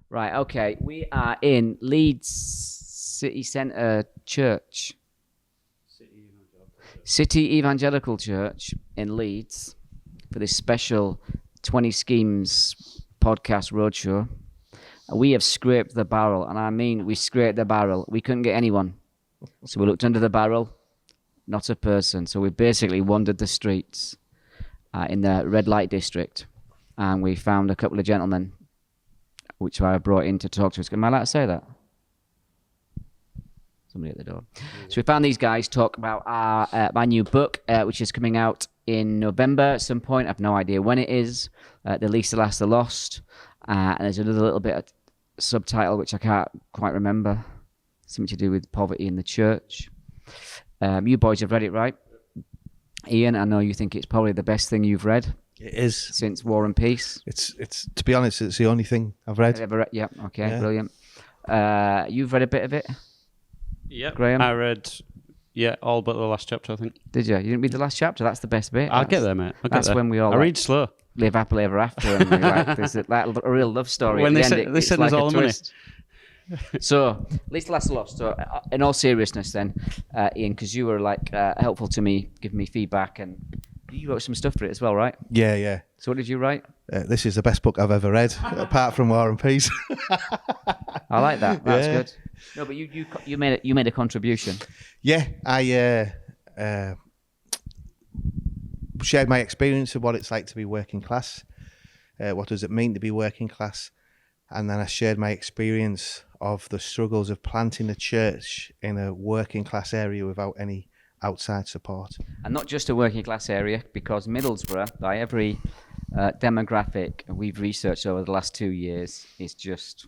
Right, okay. We are in Leeds City Centre Church. City Evangelical Church in Leeds for this special 20 Schemes podcast roadshow. We have scraped the barrel, and I mean we scraped the barrel. We couldn't get anyone. So we looked under the barrel, not a person. So we basically wandered the streets in the red light district, and we found a couple of gentlemen which I brought in to talk to us. Am I allowed to say that? Somebody at the door. So we found these guys talk about our my new book, which is coming out in November at some point. I have no idea when it is. The Least, the Last, the Lost. And there's another little bit of subtitle which I can't quite remember. Something to do with poverty in the church. You boys have read it, right? Ian, I know you think it's probably the best thing you've read. It is. Since War and Peace. It's to be honest, it's the only thing I've read. Yeah, okay, yeah. Brilliant. You've read a bit of it? Yeah, Graham? I read, all but the last chapter, I think. Did you? You didn't read the last chapter? That's the best bit. I'll get there, mate. That's when we all I read slow. Live happily ever after, and there's a real love story. When at they the end, they send us all the money. So, Least, Last, Lost. So, in all seriousness, then, Ian, because you were helpful to me, giving me feedback, and you wrote some stuff for it as well, right? Yeah. So, what did you write? This is the best book I've ever read, apart from War and Peace. I like that. That's good. No, but you made a contribution. Yeah, I shared my experience of what it's like to be working class. What does it mean to be working class? And then I shared my experience of the struggles of planting a church in a working class area without any outside support. And not just a working class area, because Middlesbrough, by every demographic we've researched over the last 2 years, is just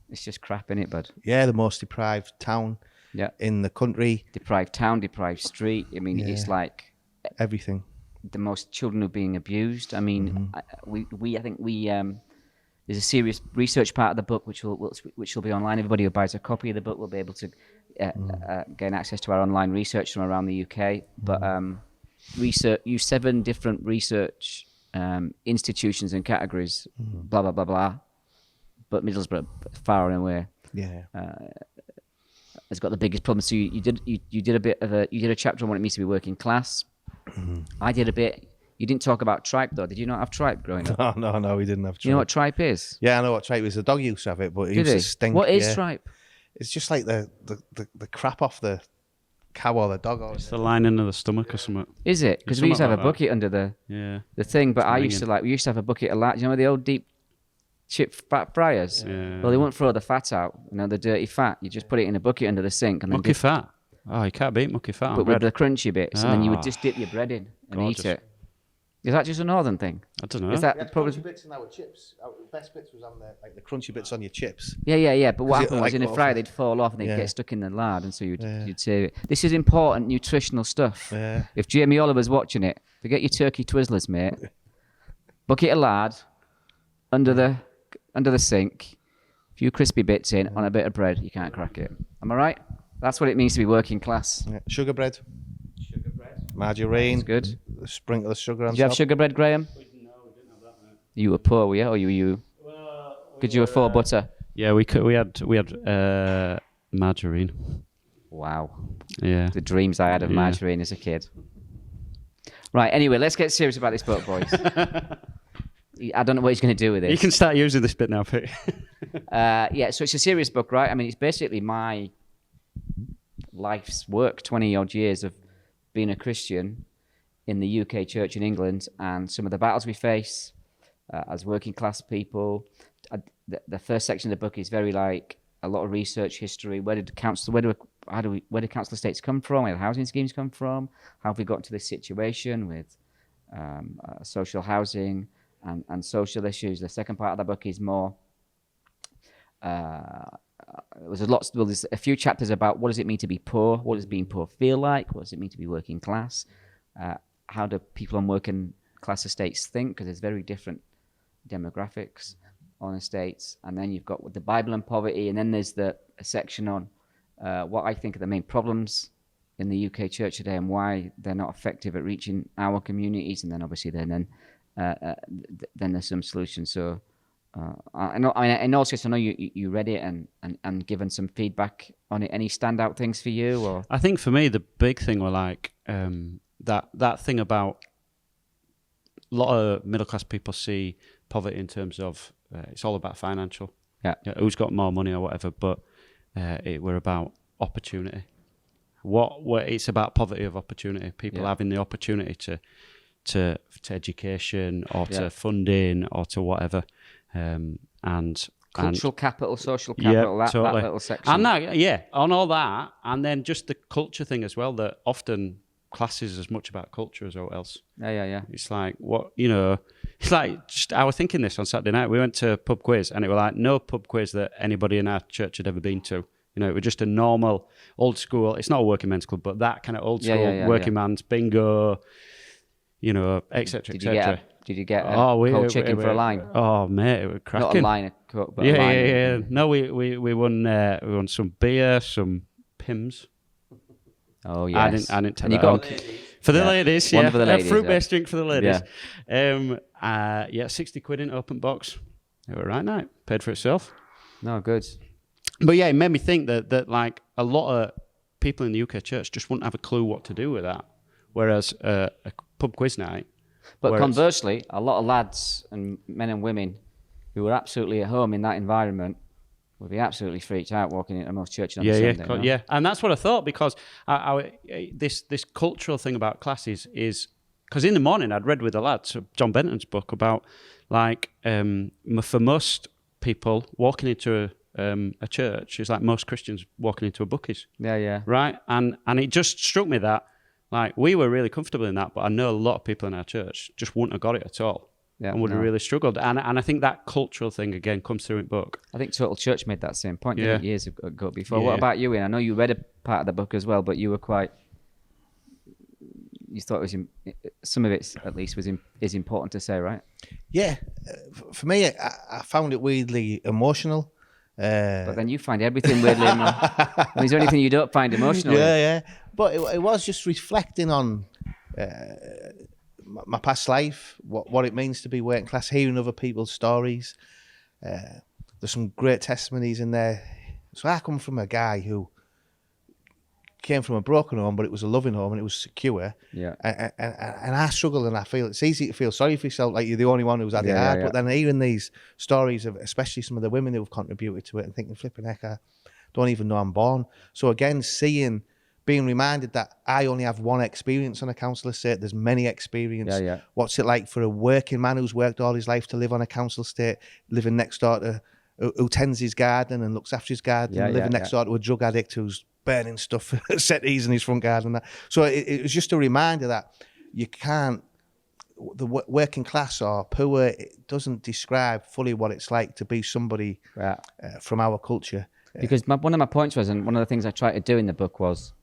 it's just crap, innit, bud? Yeah, the most deprived town in the country. Deprived town, deprived street. I mean, it's like everything. The most children are being abused. I mean, I think there's a serious research part of the book which will be online. Everybody who buys a copy of the book will be able to gain access to our online research from around the UK. But use 7 different research institutions and categories. Blah blah blah blah. But Middlesbrough, far and away, has got the biggest problem. So you did a chapter on what it means to be working class. I did a bit. You didn't talk about tripe, though. Did you not have tripe growing up? No, we didn't have tripe. You know what tripe is? Yeah, I know what tripe is. The dog used to have it, but it used to stink. What is tripe? It's just like the crap off the cow or the dog. It's the lining of the stomach or something. Is it? Because we used to have a bucket under the thing, but we used to have a bucket of you know, the old deep chip fat fryers? Yeah. Well, they won't throw the fat out, the dirty fat. You just put it in a bucket under the sink. And mucky fat? Oh, you can't beat mucky fat. But with the crunchy bits, and then you would just dip your bread in and eat it. Is that just a northern thing? I don't know. Is that probably crunchy bits in our chips? Our best bits was on the crunchy bits on your chips. Yeah. But what happened was in a fry they'd fall off and they'd get stuck in the lard, and so you'd save it. This is important nutritional stuff. Yeah. If Jamie Oliver's watching it, forget your turkey Twizzlers, mate. Bucket of lard under the sink, a few crispy bits in on a bit of bread. You can't crack it. Am I right? That's what it means to be working class. Yeah. Sugar bread. Margarine. That's good. Sprinkle of sugar on top. Did you have sugar bread, Graham? No, we didn't have that, mate. You were poor, were you? Or you? Could you afford butter? Yeah, we had margarine. Wow. Yeah. The dreams I had of margarine as a kid. Right, anyway, let's get serious about this book, boys. I don't know what he's going to do with it. You can start using this bit now, Pete. So it's a serious book, right? I mean, it's basically my life's work, 20-odd years of being a Christian in the UK church in England, and some of the battles we face as working class people. The first section of the book is very like a lot of research history. Where did council estates come from? Where did housing schemes come from? How have we got to this situation with social housing and social issues? The second part of the book is more. There's a few chapters about what does it mean to be poor, what does being poor feel like, what does it mean to be working class, how do people on working class estates think, because there's very different demographics on estates. And then you've got the Bible and poverty, and then there's a section on what I think are the main problems in the UK church today and why they're not effective at reaching our communities. And then obviously then there's some solutions. So I know. I mean, and also, I know you read it and given some feedback on it. Any standout things for you? Or I think for me, the big thing were like that thing about a lot of middle class people see poverty in terms of it's all about financial. Yeah. Who's got more money or whatever, but it were about opportunity. What it's about poverty of opportunity. People having the opportunity to education or to funding or to whatever. And cultural capital, social capital, that little section. And that, on all that, and then just the culture thing as well, that often class is as much about culture as all else. Yeah. It's like, it's like, just, I was thinking this on Saturday night, we went to a pub quiz, and it was like no pub quiz that anybody in our church had ever been to. It was just a normal, old school, it's not a working men's club, but that kind of old school working man's bingo, etc., etc. Did you get cold chicken for a line? Oh, mate, it was cracking. Not a line of coke, but a line. Yeah. No, we won some beer, some Pims. Oh, yes. I didn't take that on. For the ladies, One for the ladies, fruit-based drink for the ladies. 60 quid in open box. It was a right night. Paid for itself. No, good. But yeah, it made me think that like a lot of people in the UK church just wouldn't have a clue what to do with that. Whereas a pub quiz night. But conversely, a lot of lads and men and women who were absolutely at home in that environment would be absolutely freaked out walking into most churches on Sunday. Yeah. And that's what I thought, because this cultural thing about classes is because in the morning I'd read with the lads John Benton's book about like for most people walking into a church is like most Christians walking into a bookies. Yeah. Right, and it just struck me that like we were really comfortable in that, but I know a lot of people in our church just wouldn't have got it at all. Yeah, and would have really struggled. And I think that cultural thing, again, comes through in book. I think Total Church made that same point years ago before. Yeah. What about you, Ian? I know you read a part of the book as well, but you were you thought it was, some of it at least is important to say, right? Yeah. For me, I found it weirdly emotional. But then you find everything weirdly emotional. Is there anything you don't find emotional? Yeah. But it was just reflecting on my past life, what it means to be working class, hearing other people's stories. There's some great testimonies in there. So I come from a guy who came from a broken home, but it was a loving home and it was secure. Yeah. And I struggle, and I feel it's easy to feel sorry for yourself, like you're the only one who's had it hard. Yeah. But then hearing these stories of, especially some of the women who have contributed to it, and thinking, flipping heck, I don't even know I'm born. So again, being reminded that I only have one experience on a council estate. There's many experiences. Yeah. What's it like for a working man who's worked all his life to live on a council estate, living next door to who tends his garden and looks after his garden, living next door to a drug addict who's burning stuff, settees in his front garden. So it was just a reminder that you can't, the working class or poor, it doesn't describe fully what it's like to be somebody from our culture. Because one of my points was, and one of the things I tried to do in the book was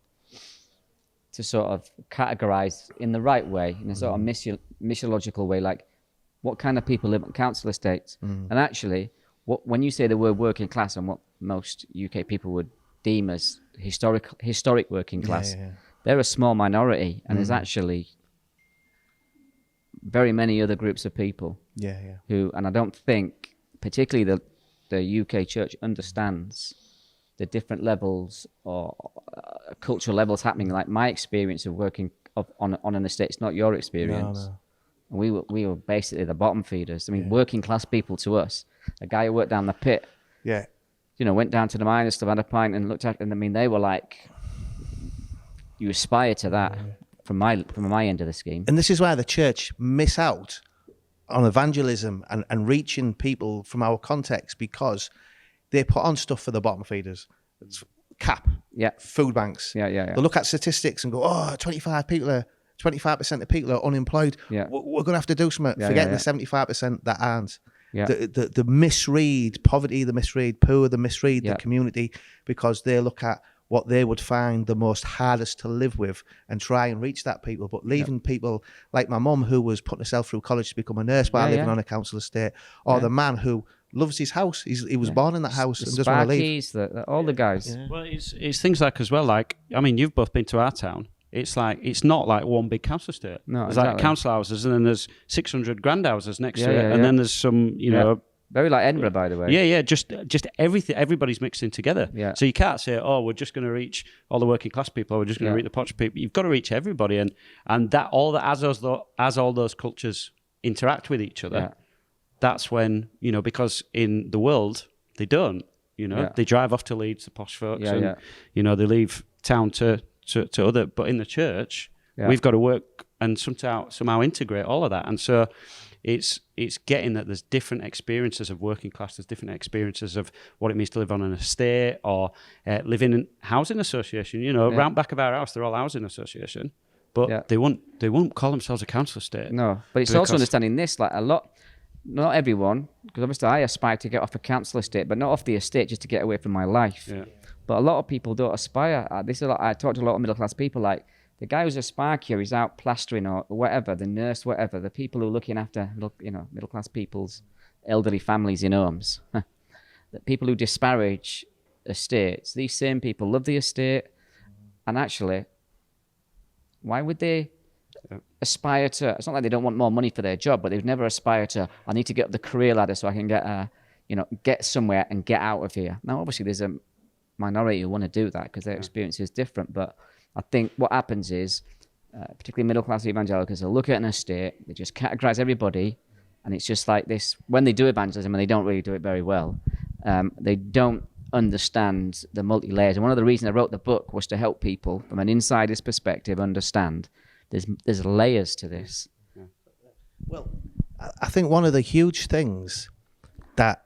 to sort of categorize in the right way, in a sort of missiological way, like what kind of people live on council estates. And actually, when you say the word working class and what most UK people would deem as historic working class, they're a small minority, and there's actually very many other groups of people who, and I don't think particularly the UK church understands the different levels or cultural levels happening. Like my experience of working on an estate, it's not your experience. No. We were basically the bottom feeders. I mean, working class people to us, a guy who worked down the pit, went down to the miners, still had a pint and looked at, and I mean, they were like, you aspire to that from my end of the scheme. And this is why the church miss out on evangelism and reaching people from our context, because they put on stuff for the bottom feeders. It's CAP, food banks. Yeah. They look at statistics and go, 25% of people are unemployed. Yeah. We're going to have to do something. Forgetting the 75% that aren't. Yeah. The misread poverty, the misread poor, the misread the community, because they look at what they would find the most hardest to live with and try and reach that people, but leaving people like my mum, who was putting herself through college to become a nurse while living on a council estate, or the man who loves his house. He was born in that house and doesn't want to leave. All the guys. Yeah. Well, it's things like as well, like, I mean, you've both been to our town. It's like, it's not like one big council estate. No, there's exactly. like council houses, and then there's 600 grand houses next to it, and then there's some, Very like Edinburgh, by the way. Yeah. Just everything. Everybody's mixing together. Yeah. So you can't say, oh, we're just going to reach all the working class people, or we're just going to reach the posh people. You've got to reach everybody, and that as all those cultures interact with each other, that's when, because in the world they don't. They drive off to Leeds, the posh folks, and they leave town to other. But in the church, we've got to work and somehow integrate all of that, and so. It's getting that there's different experiences of working class, there's different experiences of what it means to live on an estate or live in a housing association. Round back of our house, they're all housing association, but they won't call themselves a council estate. No, but it's also understanding this, like a lot, not everyone, because obviously I aspire to get off a council estate, but not off the estate just to get away from my life. Yeah. But a lot of people don't aspire. I talk to a lot of middle class people, like, the guy who's a sparkier is out plastering or whatever, the nurse, whatever, the people who are looking after, middle-class people's elderly families in homes. The people who disparage estates, these same people love the estate, and actually, why would they aspire to, it's not like they don't want more money for their job, but they'd never aspire to, I need to get up the career ladder so I can get somewhere and get out of here. Now, obviously, there's a minority who want to do that because their experience is different, but I think what happens is, particularly middle-class evangelicals, they'll look at an estate, they just categorize everybody, and it's just like this. When they do evangelism, and they don't really do it very well, they don't understand the multi-layers. And one of the reasons I wrote the book was to help people, from an insider's perspective, understand there's layers to this. Well, I think one of the huge things that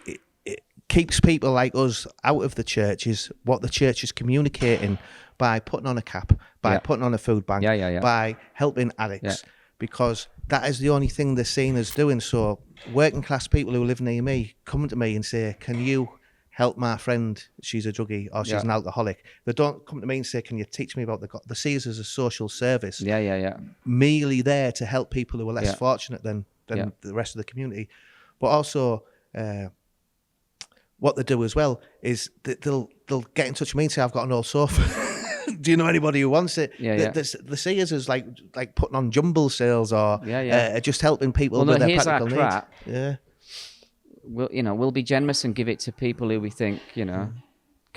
it keeps people like us out of the church is what the church is communicating by putting on a cap, by putting on a food bank, by helping addicts, because that is the only thing they're seen as doing. So working class people who live near me come to me and say, can you help my friend? She's a druggie or she's an alcoholic. They don't come to me and say, can you teach me about the God? They see us as a social service. Merely there to help people who are less fortunate than the rest of the community. But also, what they do as well is that they'll get in touch with me and say, I've got an old sofa. Do you know anybody who wants it? They see us as like putting on jumble sales or just helping people with their practical needs. Crap. Yeah. We'll be generous and give it to people who we think, can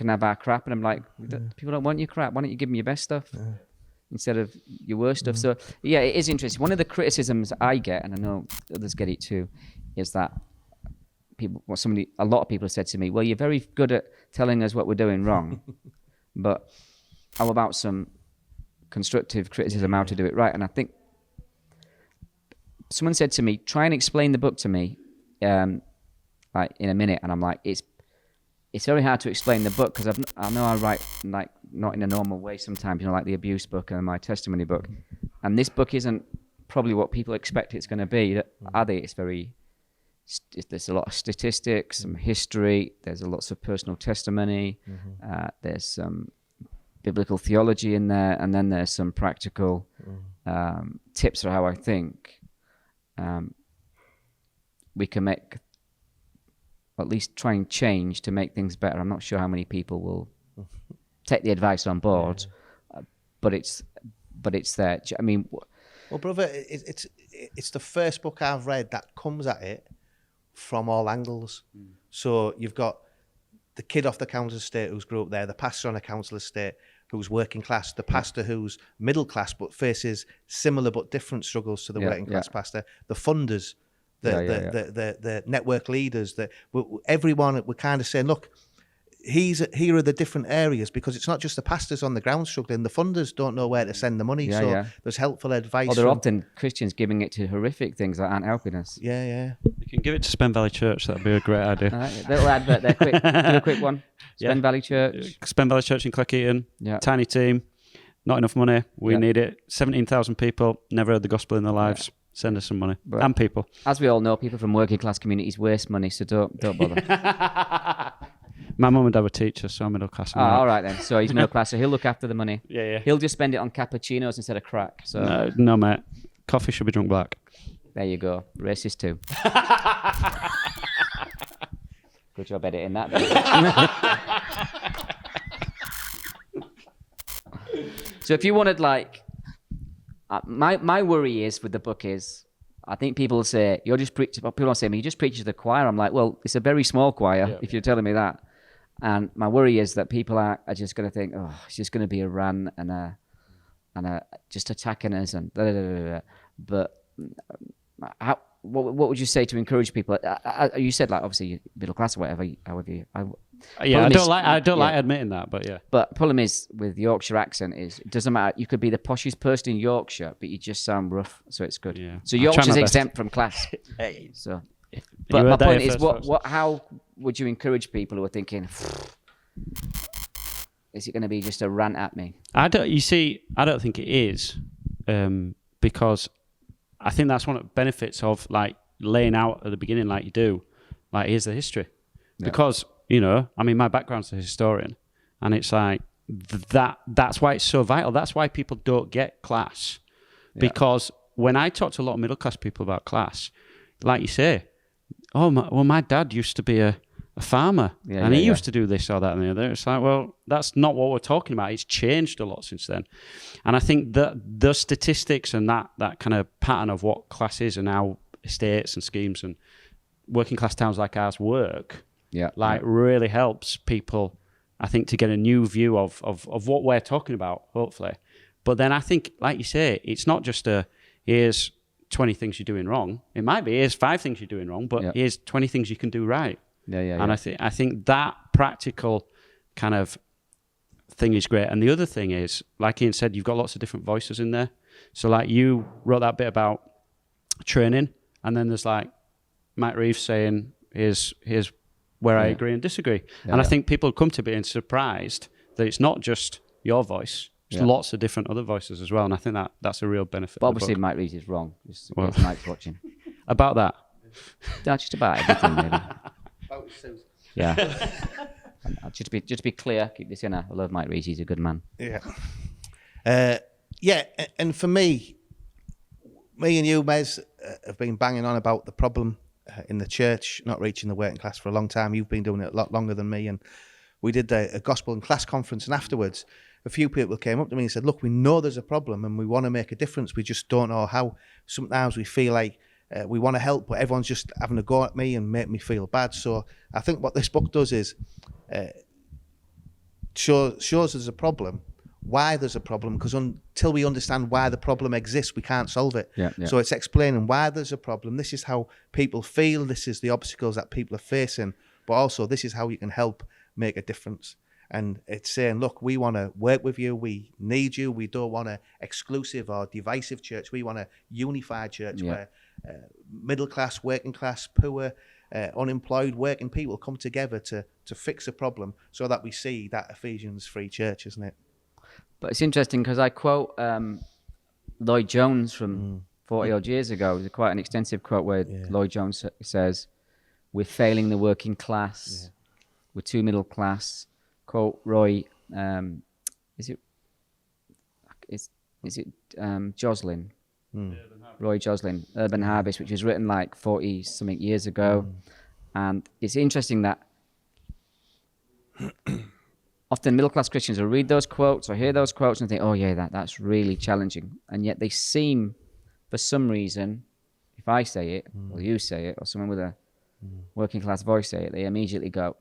have our crap. And I'm like, people don't want your crap. Why don't you give them your best stuff instead of your worst stuff? So, it is interesting. One of the criticisms I get, and I know others get it too, is that a lot of people have said to me, well, you're very good at telling us what we're doing wrong, but how about some constructive criticism how to do it right? And I think someone said to me, try and explain the book to me like in a minute. And I'm like, it's very hard to explain the book because I know I write like not in a normal way sometimes, like the abuse book and my testimony book. And this book isn't probably what people expect it's going to be. Are they? There's a lot of statistics, some history, there's lots of personal testimony, there's some biblical theology in there, and then there's some practical tips for how I think we can make, at least try and change to make things better. I'm not sure how many people will take the advice on board, but it's there. I mean, well, brother, it's the first book I've read that comes at it from all angles. So you've got the kid off the council estate who's grew up there, the pastor on a council estate who's working class, the pastor who's middle class but faces similar but different struggles to the working class pastor, the funders, the network leaders, everyone. We're kind of saying, look, here are the different areas, because it's not just the pastors on the ground struggling, the funders don't know where to send the money. There's helpful advice. Or they're often Christians giving it to horrific things that aren't helping us. You can give it to Spen Valley Church. That'd be a great idea. Right, little advert there, quick. Do a quick one. Spen Valley Church. Spen Valley Church in Cleckheaton. Tiny team. Not enough money. We need it. 17,000 people. Never heard the gospel in their lives. Send us some money. But and people. As we all know, people from working class communities waste money, so don't bother. My mum and dad were teachers, so I'm middle class. All right then. So he's middle class, so he'll look after the money. He'll just spend it on cappuccinos instead of crack. So no, mate. Coffee should be drunk black. There you go. Racist too. Good job editing that. So if you wanted, like, my worry is with the book is, I think people say, you're just people say to me, you just preach to the choir. I'm like, well, it's a very small choir if you're telling me that. And my worry is that people are just going to think, oh, it's just going to be a rant and a just attacking us and da, da, da, da, da. But what would you say to encourage people? You said, like, obviously middle class or whatever, however you. I don't like admitting that, but yeah. But problem is with Yorkshire accent is it doesn't matter. You could be the poshest person in Yorkshire, but you just sound rough, so it's good. Yeah. So Yorkshire's exempt from class. So, but my point is, how would you encourage people who are thinking, is it going to be just a rant at me? I don't think it is, because I think that's one of the benefits of like laying out at the beginning, like you do, like here's the history, because. My background's a historian, and it's like that's why it's so vital. That's why people don't get class, because when I talk to a lot of middle class people about class, like you say, my dad used to be a farmer, and he used to do this or that and the other. It's like, well, that's not what we're talking about. It's changed a lot since then, and I think that those statistics and that kind of pattern of what class is and how estates and schemes and working class towns like ours work. Really helps people, I think, to get a new view of what we're talking about, hopefully. But then I think, like you say, it's not just here's 20 things you're doing wrong. It might be here's 5 things you're doing wrong, but here's 20 things you can do right. And I think that practical kind of thing is great. And the other thing is, like Ian said, you've got lots of different voices in there. So like you wrote that bit about training, and then there's like Mike Reeves saying, here's where I agree and disagree. And I think people come to being surprised that it's not just your voice, there's lots of different other voices as well. And I think that's a real benefit. But obviously Mike Reeves is wrong. Mike's watching. About that? No, just about everything, maybe. Yeah. Just to be clear, keep this in. I love Mike Reeves, he's a good man. And for me and you, Mez, have been banging on about the problem in the church, not reaching the working class for a long time. You've been doing it a lot longer than me, and we did a gospel and class conference, and afterwards a few people came up to me and said, look, we know there's a problem and we want to make a difference, we just don't know how. Sometimes we feel like we want to help, but everyone's just having a go at me and make me feel bad. So I think what this book does is shows there's a problem, why there's a problem, because until we understand why the problem exists, we can't solve it. So it's explaining why there's a problem. This is how people feel. This is the obstacles that people are facing. But also, this is how you can help make a difference. And it's saying, look, we want to work with you. We need you. We don't want an exclusive or divisive church. We want a unified church where middle class, working class, poor, unemployed, working people come together to fix a problem, so that we see that Ephesians 3 church, isn't it? But it's interesting because I quote Lloyd Jones from 40 odd years ago. It's quite an extensive quote where Lloyd Jones says, we're failing the working class. We're too middle class. Quote Roy, is it Joslin? Roy Joslin, Urban Harvest, which was written like 40 something years ago. And it's interesting that often middle-class Christians will read those quotes or hear those quotes and think, oh yeah, that's really challenging. And yet they seem, for some reason, if I say it, or you say it, or someone with a working-class voice say it, they immediately go,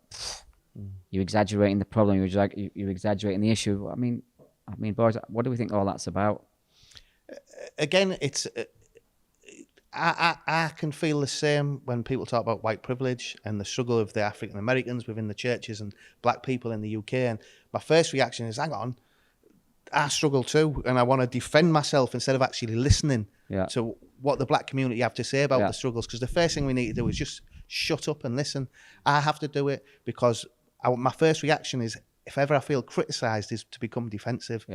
you're exaggerating the problem, you're exaggerating the issue. I mean, boys, what do we think all that's about? Again, it's... I can feel the same when people talk about white privilege and the struggle of the African Americans within the churches and black people in the UK. And my first reaction is, hang on, I struggle too. And I want to defend myself instead of actually listening to what the black community have to say about the struggles. Because the first thing we need to do is just shut up and listen. I have to do it because my first reaction is, if ever I feel criticised, is to become defensive.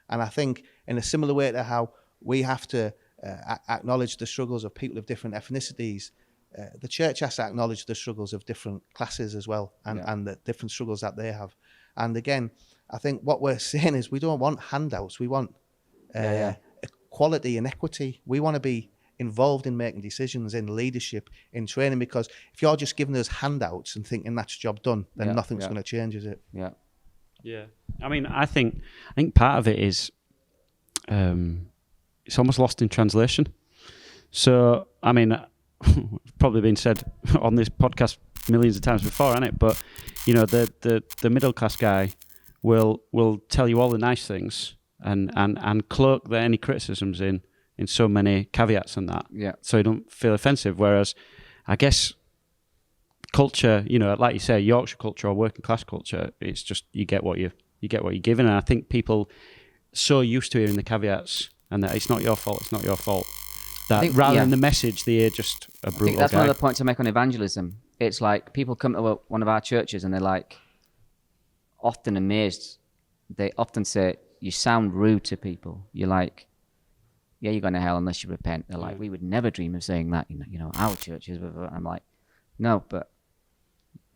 And I think in a similar way to how we have to acknowledge the struggles of people of different ethnicities, the church has to acknowledge the struggles of different classes as well, and the different struggles that they have. And again, I think what we're saying is we don't want handouts. We want equality and equity. We want to be involved in making decisions, in leadership, in training, because if you're just giving us handouts and thinking that's job done, then nothing's going to change, is it? Yeah. I mean, I think part of it is it's almost lost in translation. So, I mean, probably been said on this podcast millions of times before, hasn't it? But, you know, the middle class guy will tell you all the nice things and cloak any criticisms in so many caveats and that. Yeah. So you don't feel offensive. Whereas, I guess, culture, you know, like you say, Yorkshire culture or working class culture, it's just you get what you're given. And I think people so used to hearing the caveats and that it's not your fault, that rather than the message, they hear just a brutal I think that's guy. one of the points I make on evangelism. It's like people come to one of our churches and they're like often amazed. They often say, you sound rude to people. You're like, yeah, you're going to hell unless you repent. They're like, we would never dream of saying that. You know, our churches. I'm like, no, but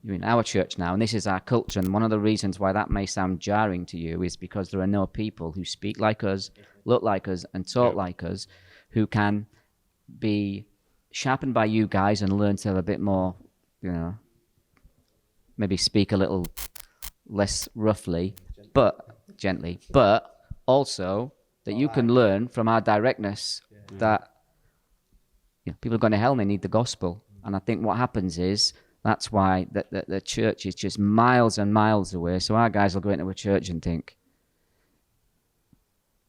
you're in our church now, and this is our culture. And one of the reasons why that may sound jarring to you is because there are no people who speak like us, look like us, and talk like us, who can be sharpened by you guys and learn to have a bit more, you know, maybe speak a little less roughly, but gently, but also that you can learn from our directness that, you know, people are going to hell and they need the gospel. And I think what happens is that's why the church is just miles and miles away. So our guys will go into a church and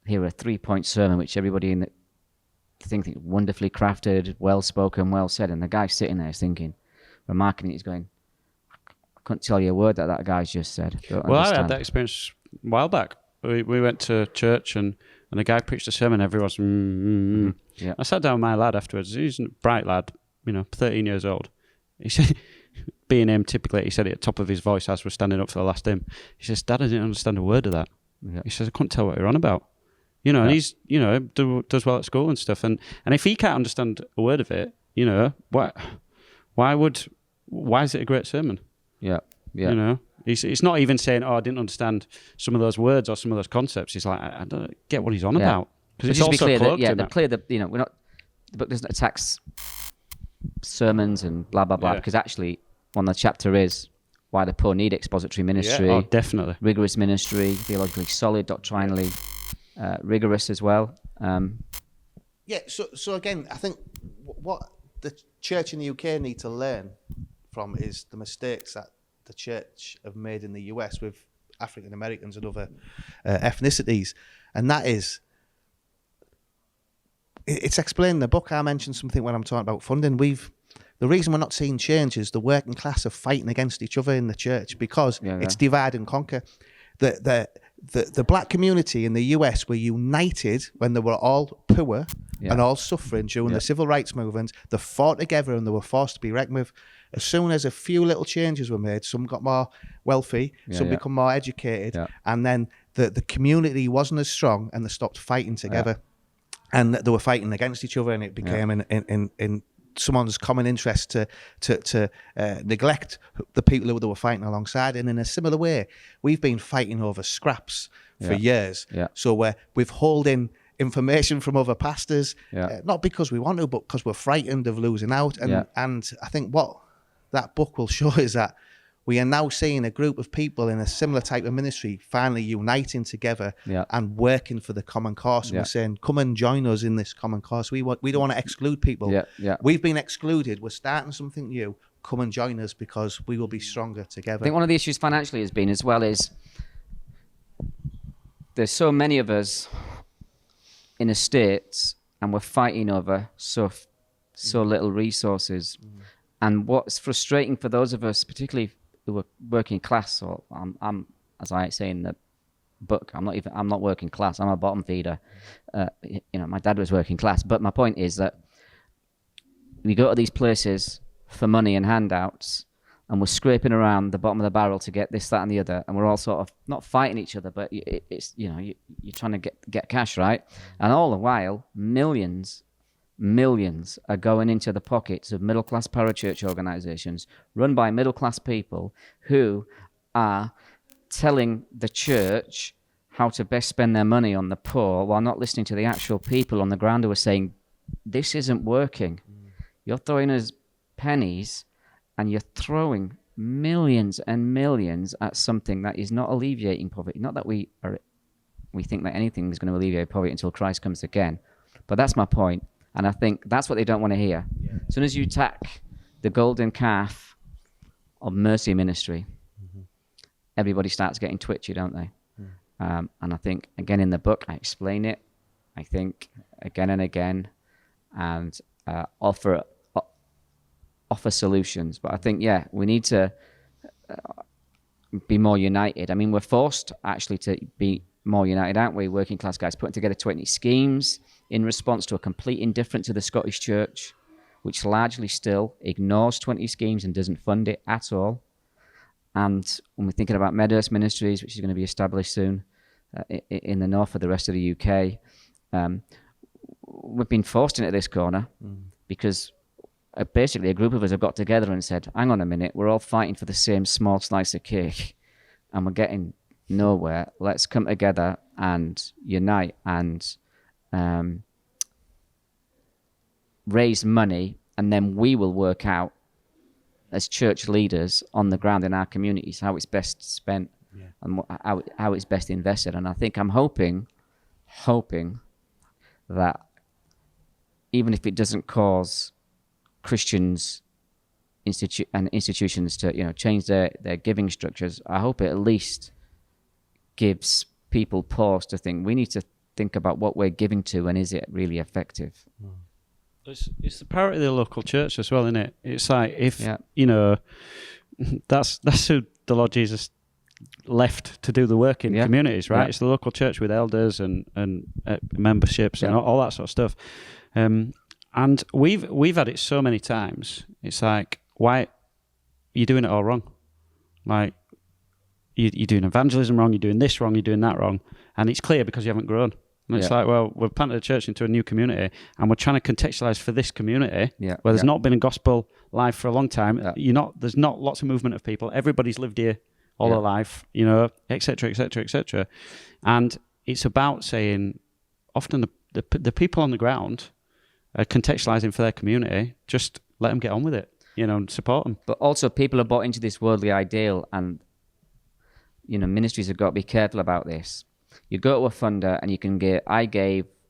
hear a 3-point sermon, which everybody in the think wonderfully crafted, well spoken, well said, and the guy sitting there is thinking, remarking it, he's going, I couldn't tell you a word that guy's just said. I had that experience a while back. We went to church and a guy preached a sermon. Everyone's Yeah. I sat down with my lad afterwards. He's a bright lad, 13 years old. He said, being him, typically, he said it at the top of his voice as we're standing up for the last hymn. He says, Dad, I didn't understand a word of that. Yeah. He says, I couldn't tell what you're on about. And he's, does well at school and stuff. And if he can't understand a word of it, why is it a great sermon? Yeah. Yeah. He's not even saying, I didn't understand some of those words or some of those concepts. He's like, I don't get what he's on about. Because it's also clear cloaked in that. Clear that, we're not, the book doesn't attack sermons and blah, blah, blah, because actually one of the chapter is why the poor need expository ministry. Yeah, definitely. Rigorous ministry, theologically solid, doctrinally rigorous as well. So again, I think what the church in the UK need to learn from is the mistakes that the church have made in the US with African Americans and other ethnicities, and that is, it's explained in the book. I mentioned something when I'm talking about funding. The reason we're not seeing change is the working class are fighting against each other in the church because it's divide and conquer. The black community in the US were united when they were all poor and all suffering during the civil rights movement. They fought together and they were forced to be reckoned with. As soon as a few little changes were made, some got more wealthy, some become more educated, and then the community wasn't as strong and they stopped fighting together. And they were fighting against each other, and it became in someone's common interest to neglect the people who they were fighting alongside. And in a similar way, we've been fighting over scraps for years. Yeah. So we're withholding information from other pastors, not because we want to, but because we're frightened of losing out. And I think what that book will show is that we are now seeing a group of people in a similar type of ministry finally uniting together and working for the common cause. And we're saying, come and join us in this common cause. We don't want to exclude people. We've been excluded. We're starting something new. Come and join us because we will be stronger together. I think one of the issues financially has been as well is there's so many of us in estates and we're fighting over so little resources. And what's frustrating for those of us, particularly who are working class, or I'm as I say in the book, I'm not working class. I'm a bottom feeder. My dad was working class. But my point is that we go to these places for money and handouts, and we're scraping around the bottom of the barrel to get this, that, and the other, and we're all sort of not fighting each other, but it's you're trying to get cash, right? And all the while, millions are going into the pockets of middle-class parachurch organizations run by middle-class people who are telling the church how to best spend their money on the poor while not listening to the actual people on the ground who are saying, this isn't working. You're throwing us pennies and you're throwing millions and millions at something that is not alleviating poverty. Not that we think that anything is going to alleviate poverty until Christ comes again. But that's my point. And I think that's what they don't want to hear. As soon as you attack the golden calf of mercy ministry, everybody starts getting twitchy, don't they? And I think, again, in the book, I explain it, I think, again and again, and offer solutions. But I think, we need to be more united. I mean, we're forced actually to be more united, aren't we? Working class guys putting together 20 schemes in response to a complete indifference to the Scottish Church, which largely still ignores 20 schemes and doesn't fund it at all. And when we're thinking about Medhurst Ministries, which is going to be established soon in the north of the rest of the UK, we've been forced into this corner because basically a group of us have got together and said, hang on a minute, we're all fighting for the same small slice of cake and we're getting nowhere. Let's come together and unite and raise money, and then we will work out as church leaders on the ground in our communities how it's best spent and how it's best invested. And I think I'm hoping that even if it doesn't cause Christians and institutions to change their giving structures, I hope it at least gives people pause to think we need to think about what we're giving to and is it really effective. It's the priority of the local church as well, isn't it? It's like if that's who the Lord Jesus left to do the work in communities, right? It's the local church with elders and memberships and all that sort of stuff. And we've had it so many times. It's like, why you're doing it all wrong? Like you're doing evangelism wrong, you're doing this wrong, you're doing that wrong, and it's clear because you haven't grown. And it's like, well, we've planted a church into a new community, and we're trying to contextualize for this community where there's not been a gospel life for a long time. There's not lots of movement of people. Everybody's lived here all their life, et cetera, et cetera, et cetera. And it's about saying, often the people on the ground are contextualizing for their community. Just let them get on with it, and support them. But also, people are bought into this worldly ideal, and ministries have got to be careful about this. You go to a funder and you can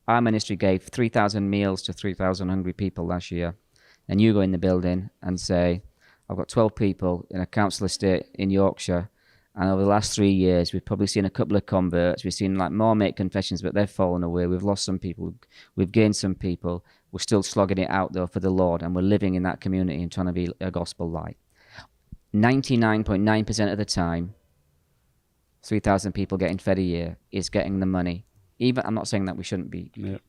our ministry gave 3,000 meals to 3,000 hungry people last year. And you go in the building and say, I've got 12 people in a council estate in Yorkshire. And over the last 3 years, we've probably seen a couple of converts. We've seen more make confessions, but they've fallen away. We've lost some people. We've gained some people. We're still slogging it out, though, for the Lord. And we're living in that community and trying to be a gospel light. 99.9% of the time, 3,000 people getting fed a year is getting the money. I'm not saying that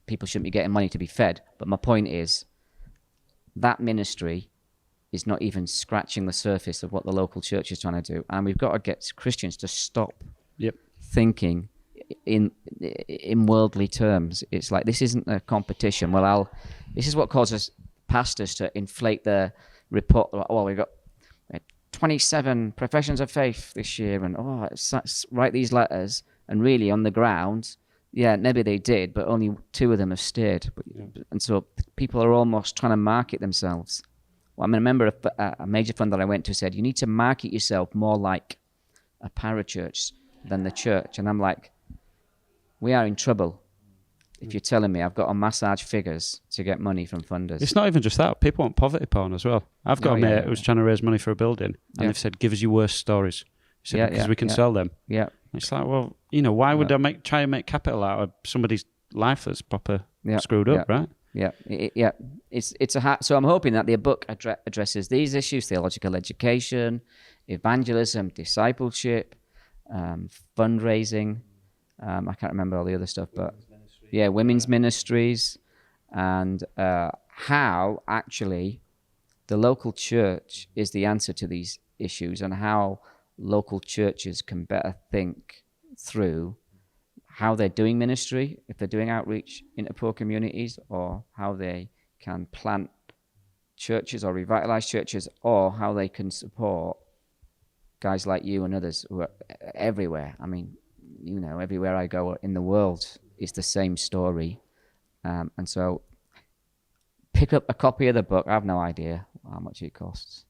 people shouldn't be getting money to be fed, but my point is that ministry is not even scratching the surface of what the local church is trying to do. And we've got to get Christians to stop thinking in worldly terms. It's like, this isn't a competition. This is what causes pastors to inflate their report. Well, we've got 27 professions of faith this year, and write these letters, and really on the ground, maybe they did, but only 2 of them have stayed. And so people are almost trying to market themselves. Well, I remember a major fund that I went to said, you need to market yourself more like a parachurch than the church. And I'm like, we are in trouble if you're telling me I've got to massage figures to get money from funders. It's not even just that. People want poverty porn as well. I've got a mate who's trying to raise money for a building, and they've said, give us your worst stories. He said, because we can sell them. Yeah. It's like, well, why would I try and make capital out of somebody's life that's proper screwed up, right? So I'm hoping that the book addresses these issues: theological education, evangelism, discipleship, fundraising. I can't remember all the other stuff, but women's ministries, and how actually the local church is the answer to these issues, and how local churches can better think through how they're doing ministry, if they're doing outreach into poor communities, or how they can plant churches or revitalize churches, or how they can support guys like you and others who are everywhere. I mean, everywhere I go in the world, it's the same story. And so pick up a copy of the book. I have no idea how much it costs.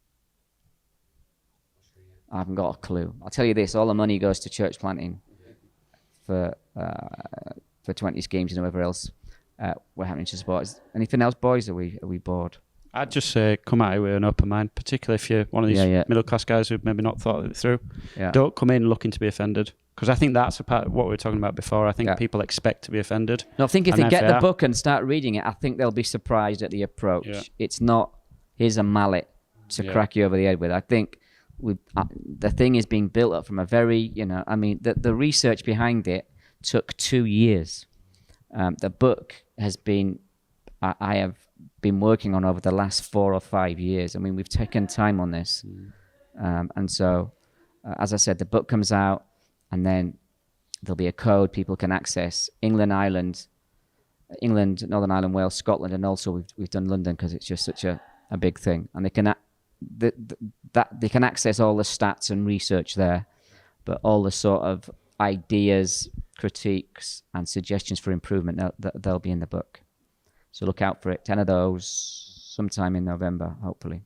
I haven't got a clue. I'll tell you this, all the money goes to church planting for 20 schemes and whoever else we're happy to support. Anything else, boys? Are we bored? I'd just say come at it with an open mind, particularly if you're one of these middle-class guys who've maybe not thought it through. Yeah. Don't come in looking to be offended, because I think that's a part of what we were talking about before. I think people expect to be offended. No, I think if they get the book and start reading it, I think they'll be surprised at the approach. Yeah. It's not, here's a mallet to crack you over the head with. I think the thing is being built up from a very, the research behind it took 2 years. The book has been, I have been working on over the last 4 or 5 years. I mean, we've taken time on this. And so, as I said, the book comes out and then there'll be a code people can access. England, Northern Ireland, Wales, Scotland, and also we've done London because it's just such a big thing. And they can they can access all the stats and research there, but all the sort of ideas, critiques, and suggestions for improvement, they'll be in the book. So look out for it. 10 of those sometime in November, hopefully.